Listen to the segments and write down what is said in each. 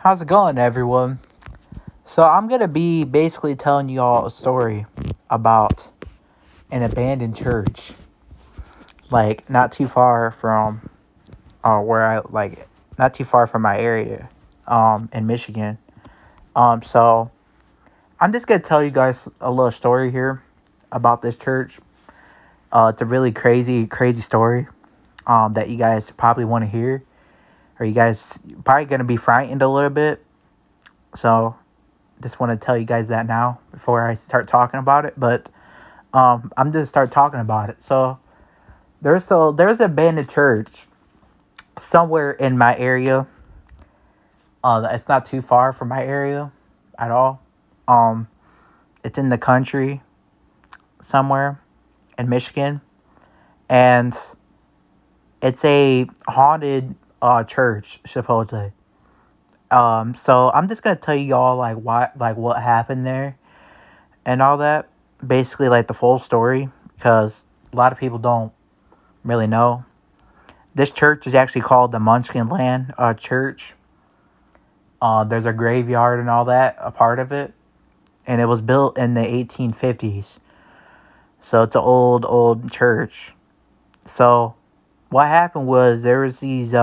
How's it going, everyone? So, I'm gonna be basically telling you all a story about an abandoned church, like not too far from where not too far from my area, in Michigan. So I'm just gonna tell you guys a little story here about this church. It's a really crazy story, that you guys probably want to hear, or you guys probably gonna be frightened a little bit. So just want to tell you guys that now before I start talking about it. But I'm just start talking about it. So there's an abandoned church somewhere in my area. It's not too far from my area at all. Um, it's in the country somewhere in Michigan, and it's a haunted church supposedly. So I'm just gonna tell you all what happened there and all that. Basically, like the full story, because a lot of people don't really know. This church is actually called the Munchkin Land Church. There's a graveyard and all that, a part of it. And it was built in the 1850s. So it's an old church. So what happened was there was these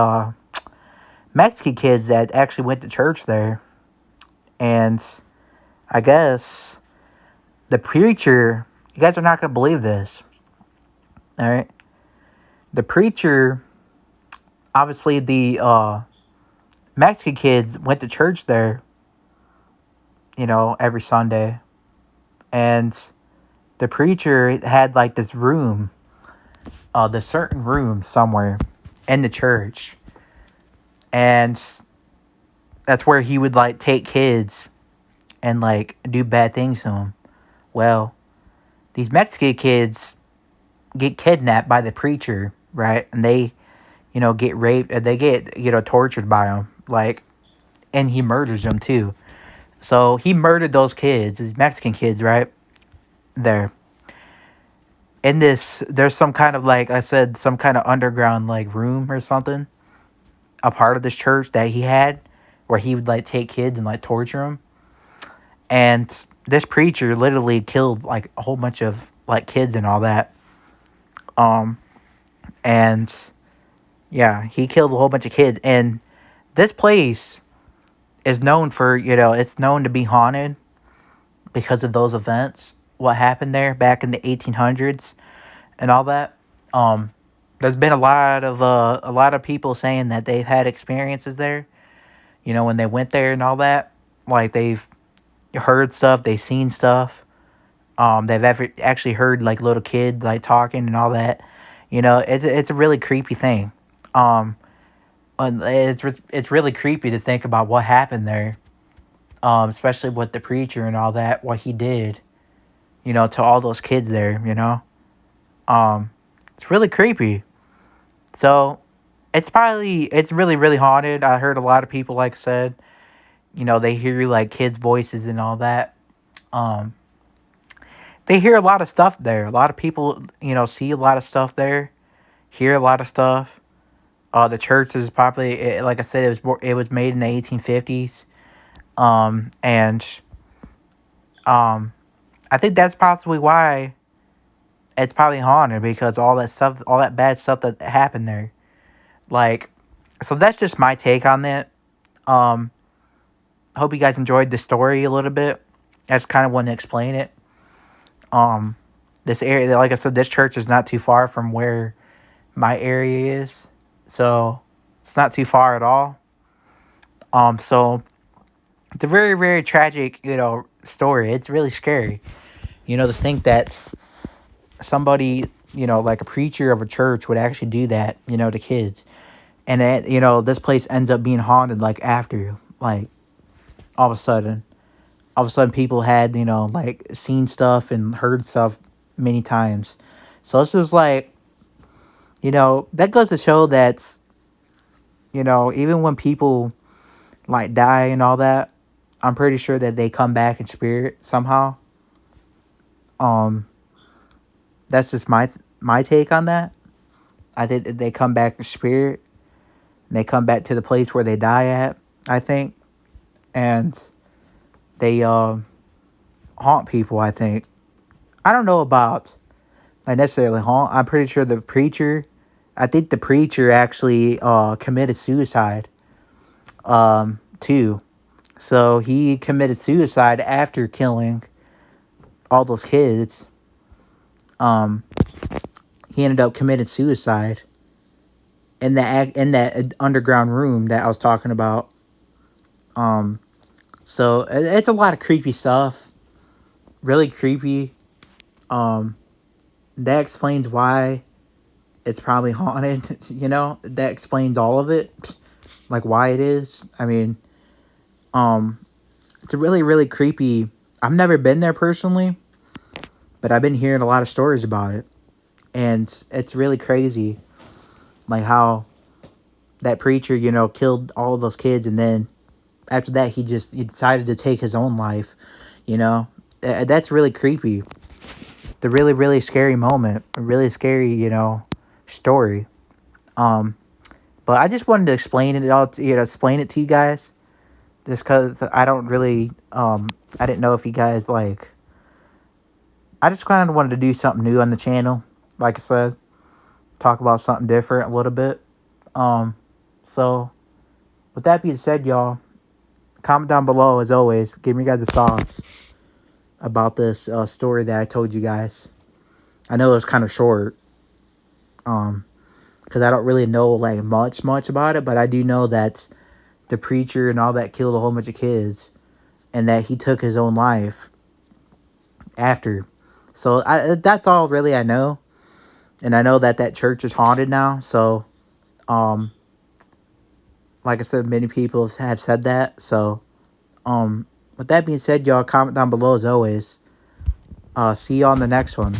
Mexican kids that actually went to church there. And I guess the preacher, you guys are not going to believe this. All right. The preacher, obviously the Mexican kids went to church there, every Sunday. And the preacher had like this room, this certain room somewhere in the church. And that's where he would like take kids and like do bad things to them. Well, these Mexican kids get kidnapped by the preacher, right? And they, get raped, and they get, tortured by him. Like, and he murders them too. So he murdered those kids, these Mexican kids, right? There. In this, there's some kind of, like I said, some kind of underground, like, room or something. A part of this church that he had, where he would, like, take kids and, like, torture them. And this preacher literally killed, like, a whole bunch of, like, kids and all that. And, yeah, he killed a whole bunch of kids. And this place is known for, it's known to be haunted because of those events. What happened there back in the 1800s and all that. There's been a lot of people saying that they've had experiences there. When they went there and all that, like they've heard stuff, they've seen stuff. They've ever actually heard like little kids like talking and all that. It's a really creepy thing. And it's really creepy to think about what happened there. Especially with the preacher and all that, what he did. To all those kids there. It's really creepy. So it's really haunted. I heard a lot of people, like I said, they hear like kids' voices and all that. Um, they hear a lot of stuff there. A lot of people, see a lot of stuff there, hear a lot of stuff. The church is probably, like I said, it was made in the 1850s. And I think that's possibly why it's probably haunted, because all that stuff, all that bad stuff that happened there. Like, so that's just my take on that. Um, I hope you guys enjoyed the story a little bit. I just kind of want to explain it. Um, this area, like I said, this church is not too far from where my area is, so it's not too far at all. So it's a very tragic, story. It's really scary, to think that somebody, like a preacher of a church would actually do that, to kids. And it, this place ends up being haunted, like, after, like, all of a sudden people had, like, seen stuff and heard stuff many times. So this is like, that goes to show that, even when people, like, die and all that, I'm pretty sure that they come back in spirit somehow. Um, that's just my take on that. I think that they come back in spirit, and they come back to the place where they die at, I think. and they haunt people. I think I don't know about like necessarily haunt. I'm pretty sure the preacher. I think the preacher actually committed suicide too. So he committed suicide after killing all those kids. Um, he ended up committing suicide in that underground room that I was talking about. Um, so it's a lot of creepy stuff. Really creepy. Um, that explains why it's probably haunted. That explains all of it, like why it is. I mean, it's a really really creepy. I've never been there personally, but I've been hearing a lot of stories about it, and it's really crazy, like how that preacher, killed all of those kids, and then after that, he decided to take his own life. That's really creepy. The really really scary moment, a really scary, story. Um, but I just wanted to explain it all, explain it to you guys, just because I don't really, I didn't know if you guys like. I just kind of wanted to do something new on the channel, like I said, talk about something different a little bit. So with that being said, y'all, comment down below as always. Give me guys' thoughts about this story that I told you guys. I know it was kind of short, because I don't really know like much about it, but I do know that the preacher and all that killed a whole bunch of kids, and that he took his own life after. So that's all really I know, and I know that that church is haunted now. So, like I said, many people have said that. So, with that being said, y'all comment down below as always. See you on the next one.